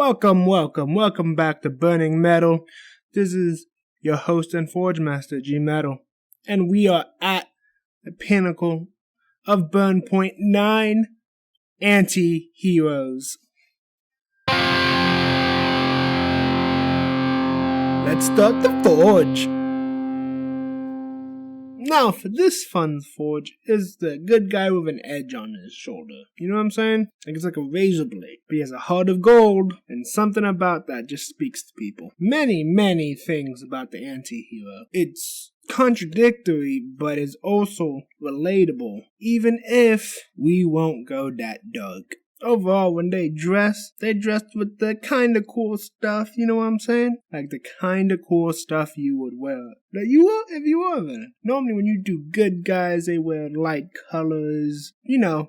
Welcome back to Burning Metal. This is your host and Forge Master, G Metal. And we are at the pinnacle of Burn Point 9 Anti-Heroes. Let's start the Forge. Now, for this fun Forge is the good guy with an edge on his shoulder. You know what I'm saying? Like it's like a razor blade. But he has a heart of gold, and something about that just speaks to people. Many things about the anti-hero. It's contradictory, but it's also relatable, even if we won't go that dark. Overall, when they dressed with the kind of cool stuff, you know what I'm saying? Like the kind of cool stuff you would wear. That you will if you were there. Normally when you do good guys, they wear light colors,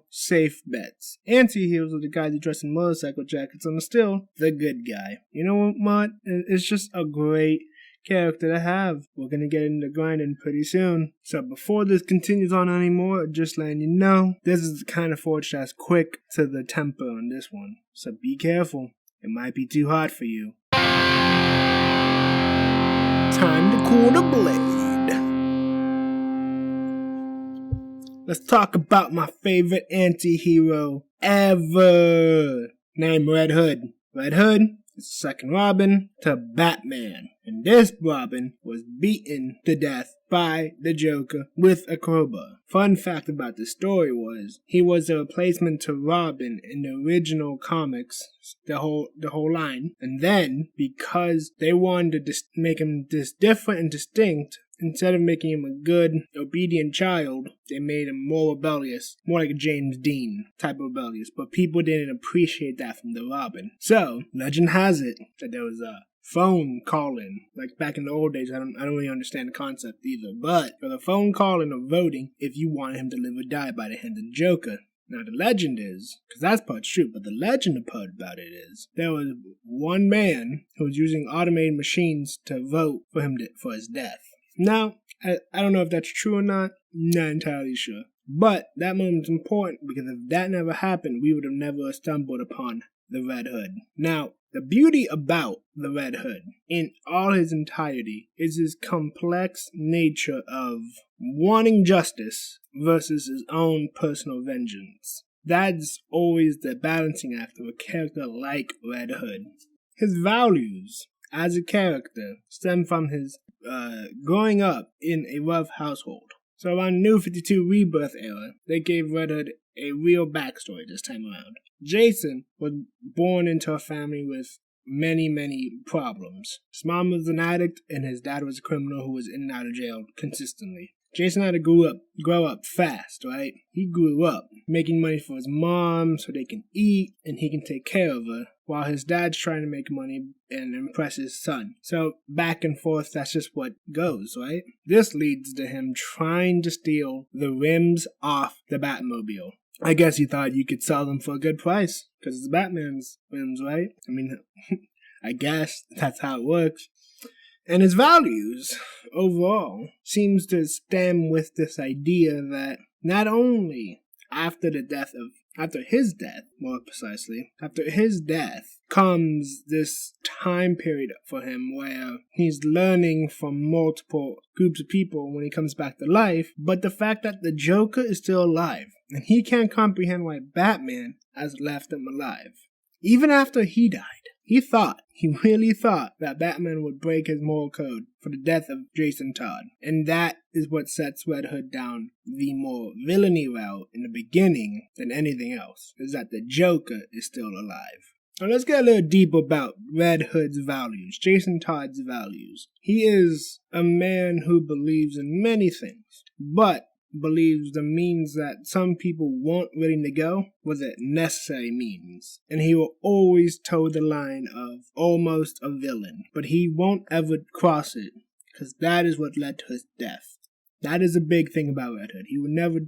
safe bets. Anti-heroes are the guys who dress in motorcycle jackets and are still the good guy. You know what, Mott? It's just a great character to have. We're gonna get into grinding pretty soon. So before this continues on anymore, just letting you know, this is the kind of Forge that's quick to the temper on this one. So be careful. It might be too hot for you. Time to cool the blade. Let's talk about my favorite anti-hero ever. Named Red Hood. Red Hood is the second Robin to Batman. And this Robin was beaten to death by the Joker with a crowbar. Fun fact about the story was, he was a replacement to Robin in the original comics, the whole line. And then, because they wanted to make him different and distinct, instead of making him a good, obedient child, they made him more rebellious, more like a James Dean type of rebellious. But people didn't appreciate that from the Robin. So, legend has it that there was a phone calling, like back in the old days. I don't really understand the concept either, but for the phone calling or voting if you wanted him to live or die by the hand of the Joker. Now the legend is, because that's part's true, but the legend part about it is, there was one man who was using automated machines to vote for him for his death. Now, I don't know if that's true or not, not entirely sure. But that moment's important because if that never happened, we would have never stumbled upon the Red Hood. Now, the beauty about the Red Hood, in all his entirety, is his complex nature of wanting justice versus his own personal vengeance. That's always the balancing act of a character like Red Hood. His values as a character stem from his growing up in a rough household. So around the New 52 Rebirth era, they gave Red Hood a real backstory this time around. Jason was born into a family with many problems. His mom was an addict and his dad was a criminal who was in and out of jail consistently. Jason had to grow up fast, right? He grew up making money for his mom so they can eat and he can take care of her, while his dad's trying to make money and impress his son. So back and forth, that's just what goes, right? This leads to him trying to steal the rims off the Batmobile. I guess he thought you could sell them for a good price, because it's Batman's rims, right? I mean, I guess that's how it works. And his values, overall, seems to stem with this idea that not only after his death, comes this time period for him where he's learning from multiple groups of people when he comes back to life, but the fact that the Joker is still alive, and he can't comprehend why Batman has left him alive. Even after he died, he really thought that Batman would break his moral code for the death of Jason Todd. And that is what sets Red Hood down the more villainy route in the beginning than anything else, is that the Joker is still alive. Now let's get a little deeper about Red Hood's values, Jason Todd's values. He is a man who believes in many things, but believes the means that some people weren't willing to go was a necessary means. And he will always toe the line of almost a villain, but he won't ever cross it, because that is what led to his death. That is a big thing about Red Hood. He would never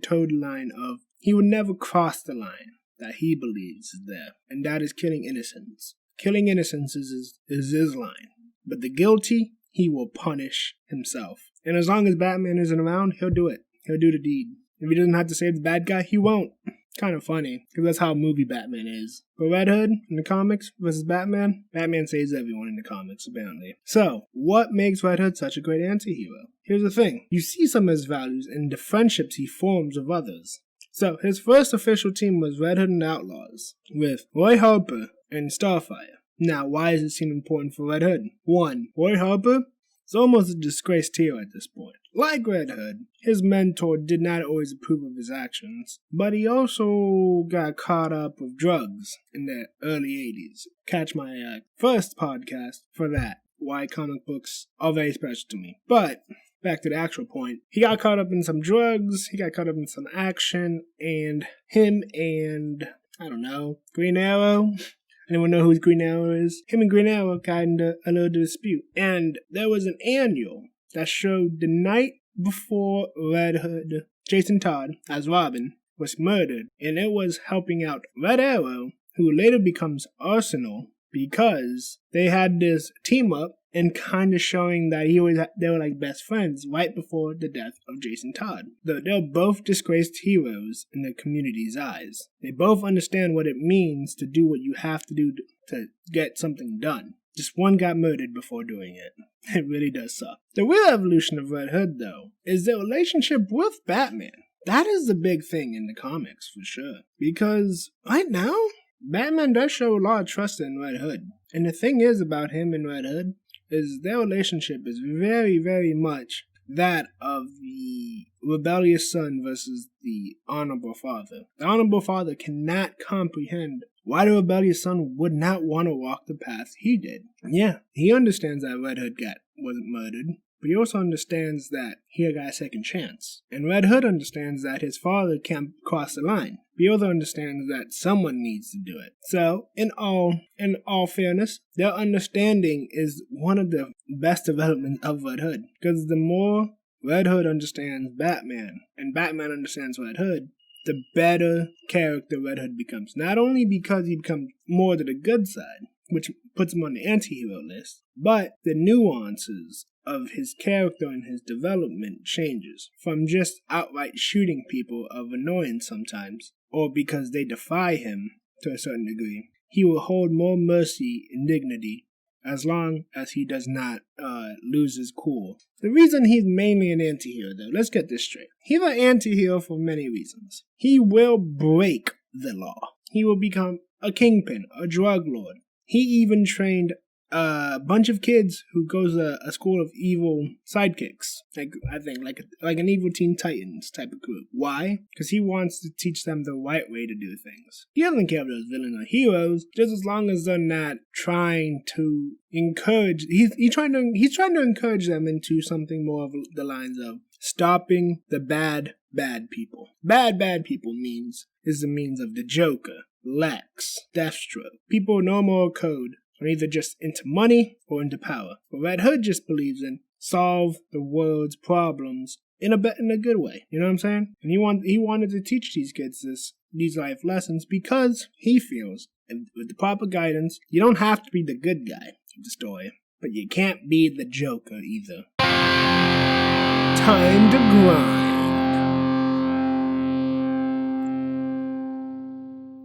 cross the line that he believes is there, and that is killing innocents. Killing innocents is his line, but the guilty, he will punish himself. And as long as Batman isn't around, he'll do it. He'll do the deed. If he doesn't have to save the bad guy, he won't. kind of funny, because that's how movie Batman is. But Red Hood in the comics versus Batman, Batman saves everyone in the comics, apparently. So, what makes Red Hood such a great anti-hero? Here's the thing. You see some of his values in the friendships he forms with others. So, his first official team was Red Hood and the Outlaws, with Roy Harper and Starfire. Now, why does it seem important for Red Hood? 1. Roy Harper is almost a disgraced hero at this point. Like Red Hood, his mentor did not always approve of his actions, but he also got caught up with drugs in the early 80s. Catch my first podcast for that, why comic books are very special to me. But back to the actual point, he got caught up in some drugs, he got caught up in some action, and him and, I don't know, Green Arrow? Anyone know who Green Arrow is? Him and Green Arrow got into a little dispute. And there was an annual that showed the night before Red Hood, Jason Todd, as Robin, was murdered. And it was helping out Red Arrow, who later becomes Arsenal, because they had this team up and kind of showing that they were like best friends right before the death of Jason Todd. They're both disgraced heroes in the community's eyes. They both understand what it means to do what you have to do to get something done. Just one got murdered before doing it. It really does suck. The real evolution of Red Hood, though, is their relationship with Batman. That is the big thing in the comics, for sure. Because right now, Batman does show a lot of trust in Red Hood. And the thing is about him and Red Hood is their relationship is very, very much that of the rebellious son versus the honorable father. The honorable father cannot comprehend why the rebellious son would not want to walk the path he did. Yeah, he understands that Red Hood wasn't murdered, but he also understands that he got a second chance. And Red Hood understands that his father can't cross the line. He also understands that someone needs to do it. So, in all fairness, their understanding is one of the best developments of Red Hood. Because the more Red Hood understands Batman, and Batman understands Red Hood, the better character Red Hood becomes. Not only because he becomes more to the good side, which puts him on the anti-hero list, but the nuances of his character and his development changes from just outright shooting people of annoyance sometimes, or because they defy him to a certain degree. He will hold more mercy and dignity as long as he does not lose his cool. The reason he's mainly an anti-hero, though, let's get this straight. He's an anti-hero for many reasons. He will break the law. He will become a kingpin, a drug lord. He even trained a bunch of kids who goes to a school of evil sidekicks. Like an evil Teen Titans type of group. Why? Because he wants to teach them the right way to do things. He doesn't care if those villains are heroes, just as long as they're not trying to encourage. He's trying to encourage them into something more of the lines of stopping the bad people. Bad people is the means of the Joker, Lex, Deathstroke. People with no moral code are either just into money or into power. But Red Hood just believes in solve the world's problems in a good way. You know what I'm saying? And he wanted to teach these kids these life lessons because he feels, and with the proper guidance, you don't have to be the good guy of the story, but you can't be the Joker either. Time to grind.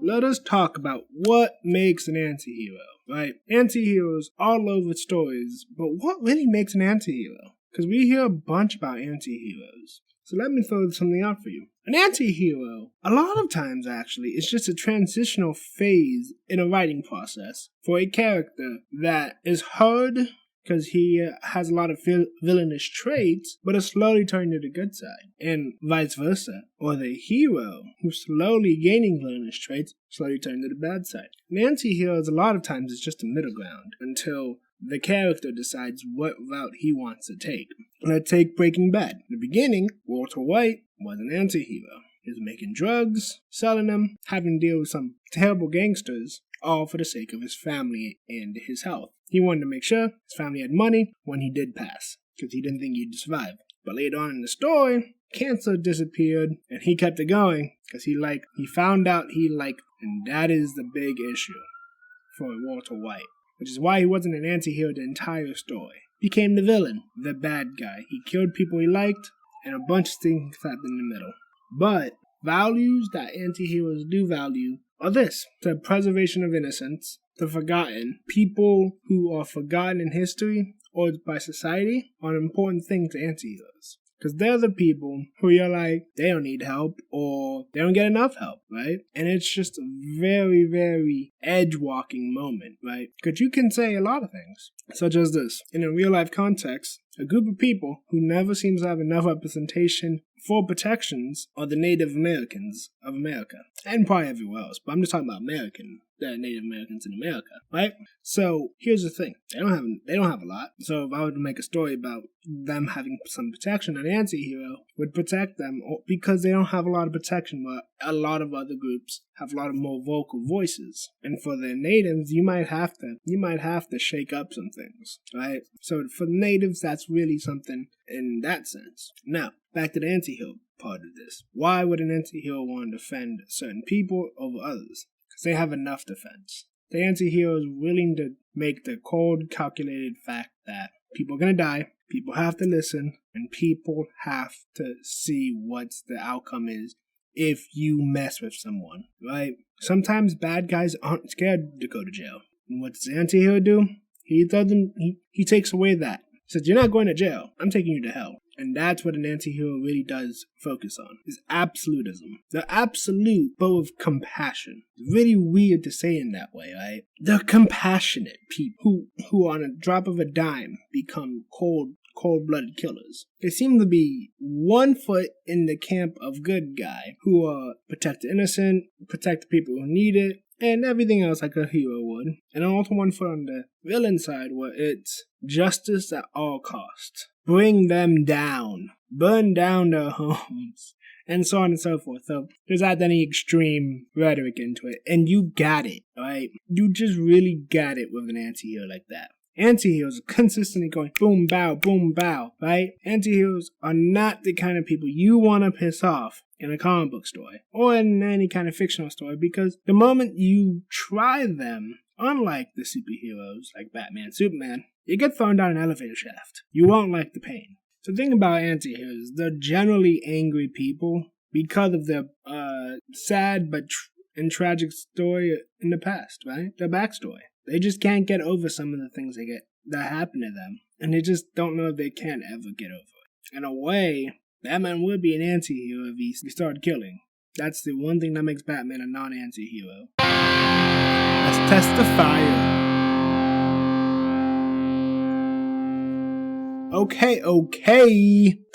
Let us talk about what makes an anti-hero, right? Anti-heroes all over stories, but what really makes an anti-hero? Because we hear a bunch about anti-heroes. So let me throw something out for you. An anti-hero, a lot of times actually, is just a transitional phase in a writing process for a character that is hard because he has a lot of villainous traits, but is slowly turning to the good side, and vice versa. Or the hero, who's slowly gaining villainous traits, slowly turning to the bad side. An anti-hero a lot of times is just a middle ground, until the character decides what route he wants to take. Let's take Breaking Bad. In the beginning, Walter White was an anti-hero. He was making drugs, selling them, having to deal with some terrible gangsters, all for the sake of his family and his health. He wanted to make sure his family had money when he did pass, because he didn't think he'd survive. But later on in the story, cancer disappeared, and he kept it going, because he found out he liked, and that is the big issue for Walter White, which is why he wasn't an anti-hero the entire story. He became the villain, the bad guy. He killed people he liked, and a bunch of things happened in the middle. But values that anti-heroes do value are this: the preservation of innocence, the forgotten. People who are forgotten in history or by society are an important thing to anti-heroes. Because they're the people who you're like, they don't need help or they don't get enough help, right? And it's just a very, very edge-walking moment, right? Because you can say a lot of things, such as this. In a real-life context, a group of people who never seems to have enough representation for protections are the Native Americans of America. And probably everywhere else, but I'm just talking about the Native Americans in America, right? So here's the thing: they don't have a lot. So if I were to make a story about them having some protection, an anti-hero would protect them because they don't have a lot of protection, but a lot of other groups have a lot of more vocal voices. And for the natives, you might have to shake up some things, right? So for the natives, that's really something in that sense. Now, back to the anti-hero part of this. Why would an anti-hero want to defend certain people over others? Because they have enough defense. The anti-hero is willing to make the cold, calculated fact that people are going to die, people have to listen, and people have to see what the outcome is if you mess with someone, right? Sometimes bad guys aren't scared to go to jail. And what does the anti-hero do? He takes away that. He says, you're not going to jail. I'm taking you to hell. And that's what an anti-hero really does focus on, is absolutism. They're absolute, but with compassion. It's really weird to say in that way, right? They're compassionate people who on a drop of a dime become cold-blooded killers. They seem to be one foot in the camp of good guy, who protect the innocent, protect the people who need it, and everything else like a hero would. And also one foot on the villain side, where it's justice at all costs. Bring them down. Burn down their homes. And so on and so forth. So there's not any extreme rhetoric into it. And you got it, right? You just really got it with an anti-hero like that. Anti-heroes are consistently going boom, bow, right? Anti-heroes are not the kind of people you want to piss off in a comic book story or in any kind of fictional story, because the moment you try them, unlike the superheroes like Batman, Superman, you get thrown down an elevator shaft. You won't like the pain. So the thing about anti-heroes, they're generally angry people because of their sad but tragic story in the past, right? Their backstory. They just can't get over some of the things that happen to them. And they just don't know if they can ever get over it. In a way, Batman would be an anti-hero if he started killing. That's the one thing that makes Batman a non-anti-hero. Let's test the fire. Okay.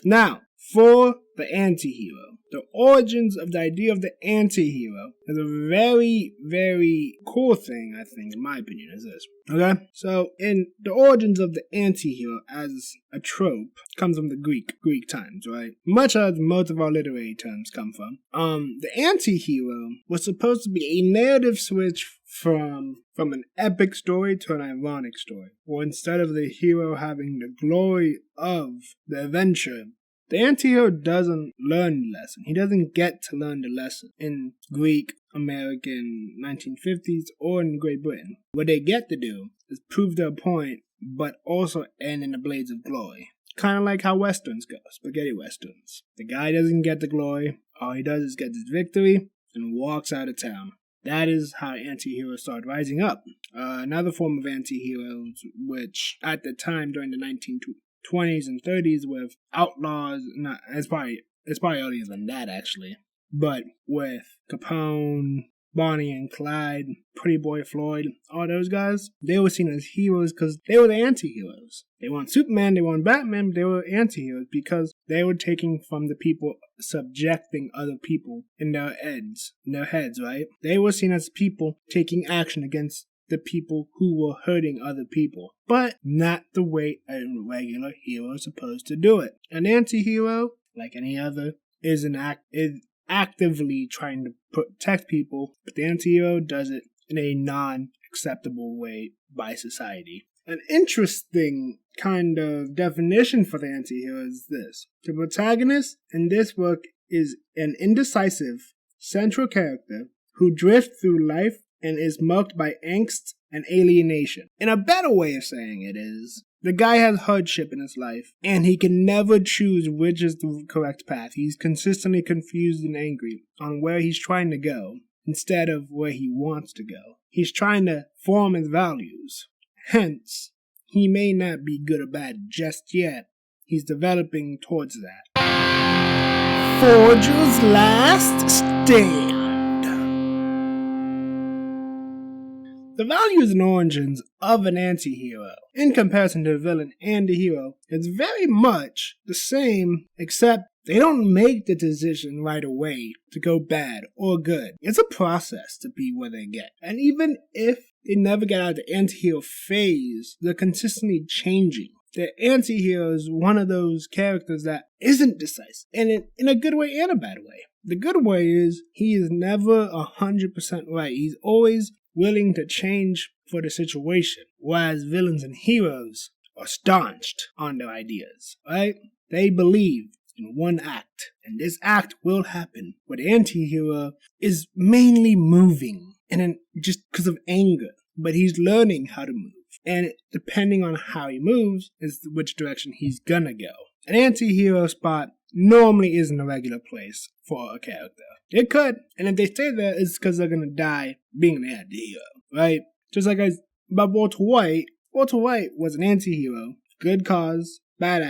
Now, for the anti-hero. The origins of the idea of the anti-hero is a very, very cool thing, I think, in my opinion, is this. Okay? So, in the origins of the anti-hero as a trope comes from the Greek times, right? Much as most of our literary terms come from. The anti-hero was supposed to be a narrative switch from an epic story to an ironic story. Or instead of the hero having the glory of the adventure, the anti-hero doesn't learn the lesson. He doesn't get to learn the lesson in Greek, American, 1950s, or in Great Britain. What they get to do is prove their point, but also end in the blades of glory. Kind of like how westerns go, spaghetti westerns. The guy doesn't get the glory. All he does is get his victory and walks out of town. That is how anti-heroes started rising up. Another form of anti-heroes, which at the time during the 1920s and 30s with outlaws, it's probably earlier than that actually, but with Capone, Bonnie and Clyde, Pretty Boy Floyd, all those guys, they were seen as heroes because they were the anti-heroes. They weren't Superman, they weren't Batman, but they were anti-heroes because they were taking from the people, subjecting other people in their heads, right? They were seen as people taking action against the people who were hurting other people, but not the way a regular hero is supposed to do it. An anti-hero, like any other, is actively trying to protect people, but the anti-hero does it in a non-acceptable way by society. An interesting kind of definition for the anti-hero is this. The protagonist in this work is an indecisive, central character who drifts through life and is marked by angst and alienation. And a better way of saying it is, The guy has hardship in his life, and he can never choose which is the correct path. He's consistently confused and angry on where he's trying to go instead of where he wants to go. He's trying to form his values. Hence, he may not be good or bad just yet. He's developing towards that. Forger's Last Stand. The values and origins of an anti-hero, in comparison to the villain and the hero, is very much the same, except they don't make the decision right away to go bad or good. It's a process to be where they get. And even if they never get out of the anti-hero phase, they're consistently changing. The anti-hero is one of those characters that isn't decisive, and in a good way and a bad way. The good way is he is never 100% right. He's always willing to change for the situation, whereas villains and heroes are staunched on their ideas, right? They believe in one act, and this act will happen, where the anti-hero is mainly moving, and just because of anger, but he's learning how to move, and depending on how he moves is which direction he's gonna go. An anti-hero spot normally isn't a regular place for a character. It could, and if they stay there, it's because they're gonna die being an anti-hero, right? Just like about Walter White. Walter White was an anti-hero, good cause, bad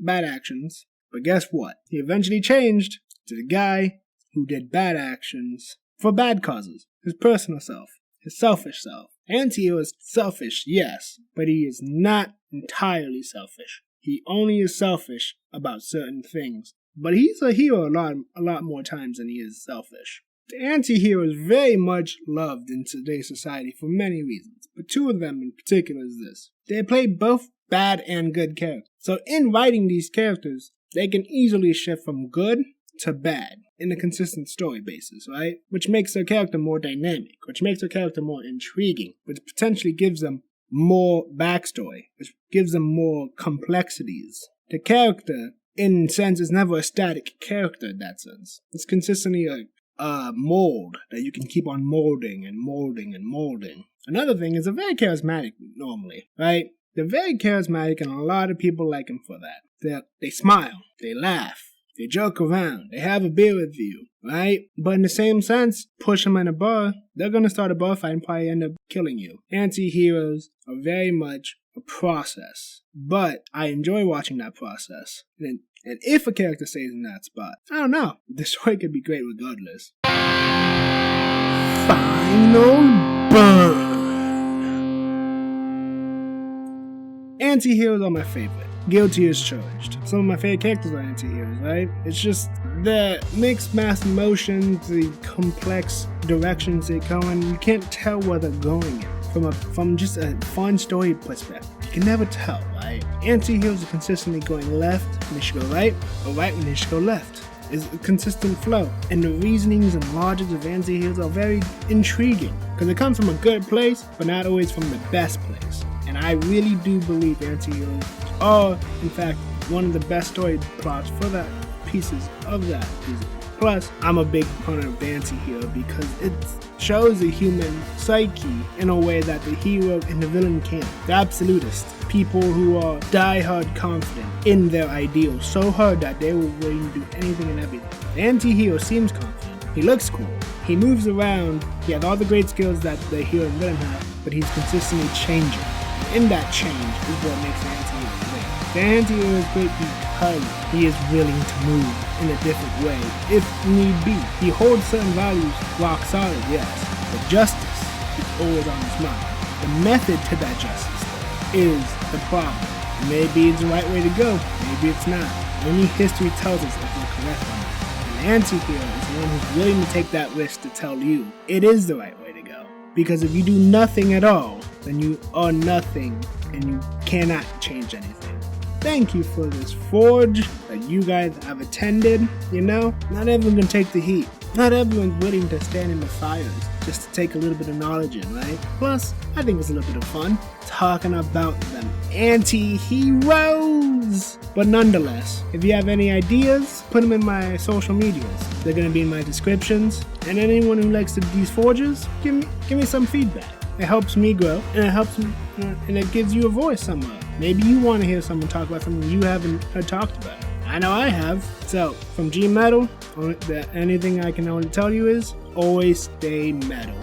actions, but guess what? He eventually changed to the guy who did bad actions for bad causes, his personal self, his selfish self. Anti-hero is selfish, yes, but he is not entirely selfish. He only is selfish about certain things. But he's a hero a lot more times than he is selfish. The anti-hero is very much loved in today's society for many reasons, but two of them in particular is this. They play both bad and good characters. So in writing these characters, they can easily shift from good to bad in a consistent story basis, right? Which makes their character more dynamic, which makes their character more intriguing, which potentially gives them more backstory, which gives them more complexities. The character, in a sense, is never a static character in that sense. It's consistently a mold that you can keep on molding and molding and molding. Another thing is they're very charismatic normally, right? They're very charismatic and a lot of people like them for that. They smile, they laugh, they joke around, they have a beer with you, right? But in the same sense, push them in a bar, they're going to start a bar fight and probably end up killing you. Anti-heroes are very much a process, but I enjoy watching that process. And if a character stays in that spot, I don't know, the story could be great regardless. Final burn. Anti-heroes are my favorite. Guilty as charged. Some of my favorite characters are anti-heroes, right? It's just the mixed mass emotions, the complex directions they go in. You can't tell where they're going in. From just a fun story perspective. You can never tell, right? Anti-heroes are consistently going left when they should go right, or right when they should go left. It's a consistent flow. And the reasonings and logics of anti-heroes are very intriguing. Because it comes from a good place, but not always from the best place. And I really do believe anti-heroes are, in fact, one of the best story plots for that pieces of that season. Plus, I'm a big proponent of the anti-hero because it shows the human psyche in a way that the hero and the villain can't. The absolutists, people who are die-hard confident in their ideals, so hard that they will willing to do anything and everything. The anti-hero seems confident. He looks cool. He moves around. He has all the great skills that the hero and villain have, but he's consistently changing. In that change is what makes the anti-hero great. The anti-hero is great because he is willing to move in a different way, if need be. He holds certain values rock solid, yes, but justice is always on his mind. The method to that justice, though, is the problem. Maybe it's the right way to go, maybe it's not. Only history tells us if we're correct or not. An anti-hero is the one who's willing to take that risk to tell you it is the right way to go. Because if you do nothing at all, then you are nothing and you cannot change anything. Thank you for this forge that you guys have attended. You know, not everyone can take the heat. Not everyone's willing to stand in the fires just to take a little bit of knowledge in, right? Plus, I think it's a little bit of fun talking about them anti-heroes. But nonetheless, if you have any ideas, put them in my social medias. They're going to be in my descriptions. And anyone who likes these forges, give me some feedback. It helps me grow, and it gives you a voice somewhere. Maybe you want to hear someone talk about something you haven't talked about. I know I have. So, from G Metal, anything I can only tell you is always stay metal.